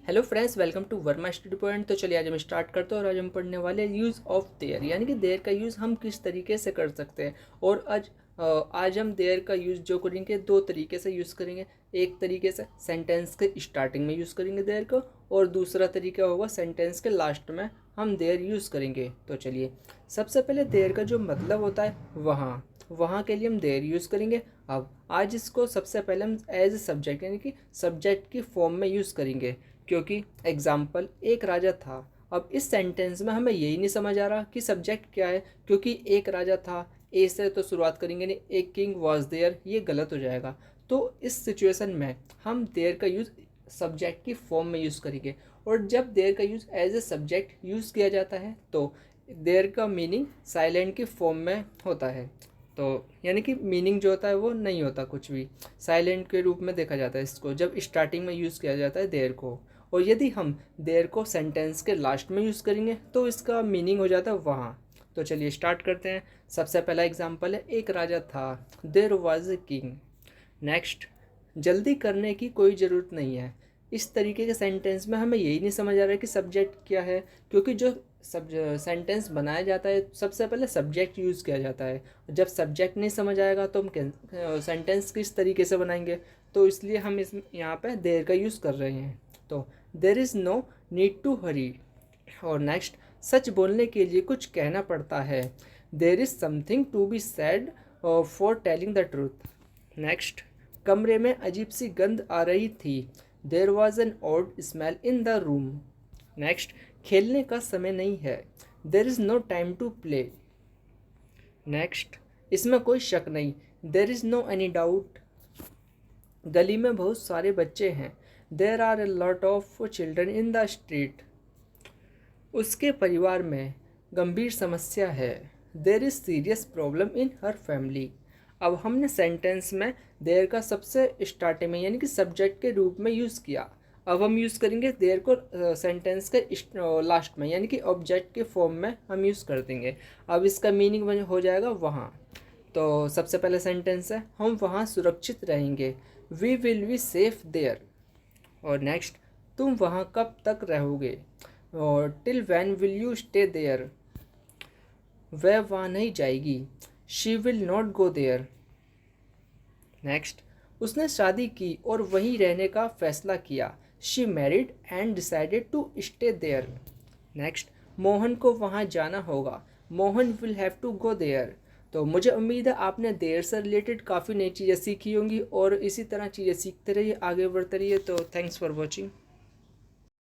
Hello friends, welcome to Verma study point. तो चलिए आज हम स्टार्ट करते हैं और आज हम पढ़ने वाले यूज़ ऑफ देयर, यानी कि देयर का यूज़ हम किस तरीके से कर सकते हैं। और आज हम देयर का यूज़ जो करेंगे दो तरीके से यूज़ करेंगे। एक तरीके से सेंटेंस के स्टार्टिंग में यूज़ करेंगे देयर को, और दूसरा तरीका होगा सेंटेंस के लास्ट में हम देयर यूज़ करेंगे। तो चलिए सबसे पहले देयर का जो मतलब होता है वहाँ के लिए हम देयर यूज़ करेंगे। अब आज इसको सबसे पहले हम एज ए सब्जेक्ट यानी कि सब्जेक्ट की फॉर्म में यूज़ करेंगे, क्योंकि एग्जाम्पल एक राजा था। अब इस सेंटेंस में हमें यही नहीं समझ आ रहा कि सब्जेक्ट क्या है, क्योंकि एक राजा था, ए से तो शुरुआत करेंगे नहीं, एक किंग वॉज देयर, ये गलत हो जाएगा। तो इस सिचुएशन में हम देयर का यूज़ सब्जेक्ट की फॉर्म में यूज़ करेंगे। और जब देयर का use as a subject use किया जाता है तो देयर का मीनिंग साइलेंट की फॉर्म में होता है। तो यानी कि मीनिंग जो होता है वो नहीं होता, कुछ भी साइलेंट के रूप में देखा जाता है इसको जब स्टार्टिंग में यूज़ किया जाता है देयर को। और यदि हम देयर को सेंटेंस के लास्ट में यूज़ करेंगे तो इसका मीनिंग हो जाता है वहाँ। तो चलिए स्टार्ट करते हैं। सबसे पहला एग्जांपल है, एक राजा था, there was a king. Next, जल्दी करने की कोई ज़रूरत नहीं है। इस तरीके के सेंटेंस में हमें यही नहीं समझ आ रहा है कि सब्जेक्ट क्या है, क्योंकि जो सेंटेंस बनाया जाता है सबसे पहले सब्जेक्ट यूज़ किया जाता है। जब सब्जेक्ट नहीं समझ आएगा तो हम सेंटेंस किस तरीके से बनाएंगे। तो इसलिए हम इस यहाँ पे देयर का यूज़ कर रहे हैं। तो there is no need to hurry. और नेक्स्ट, सच बोलने के लिए कुछ कहना पड़ता है। There is something to be said for telling the truth. Next, कमरे में अजीब सी गंध आ रही थी। There was an odd smell in the room. Next, खेलने का समय नहीं है। There is no time to play. Next, इसमें कोई शक नहीं। There is no any doubt. गली में बहुत सारे बच्चे हैं। देयर आर ए लॉट ऑफ चिल्ड्रन इन द स्ट्रीट। उसके परिवार में गंभीर समस्या है। There is serious problem in her family. अब हमने सेंटेंस में देयर का सबसे स्टार्टिंग में यानी कि सब्जेक्ट के रूप में यूज़ किया। अब हम यूज़ करेंगे देयर को सेंटेंस के लास्ट में यानी कि ऑब्जेक्ट के फॉर्म में हम यूज़ कर देंगे। अब इसका मीनिंग हो जाएगा वहाँ। तो सबसे पहले सेंटेंस है, हम वहाँ सुरक्षित रहेंगे। We will be safe there. और नेक्स्ट, तुम वहाँ कब तक रहोगे। और till when will you stay there. वह वहाँ नहीं जाएगी। She will not go there. Next, उसने शादी की और वहीं रहने का फैसला किया। She married and decided to stay there. Next, Mohan को वहाँ जाना होगा। Mohan will have to go there. तो मुझे उम्मीद है आपने देयर से रिलेटेड काफ़ी नई चीज़ें सीखी होंगी और इसी तरह चीज़ें सीखते रहिए, आगे बढ़ते रहिए। तो थैंक्स फॉर वॉचिंग।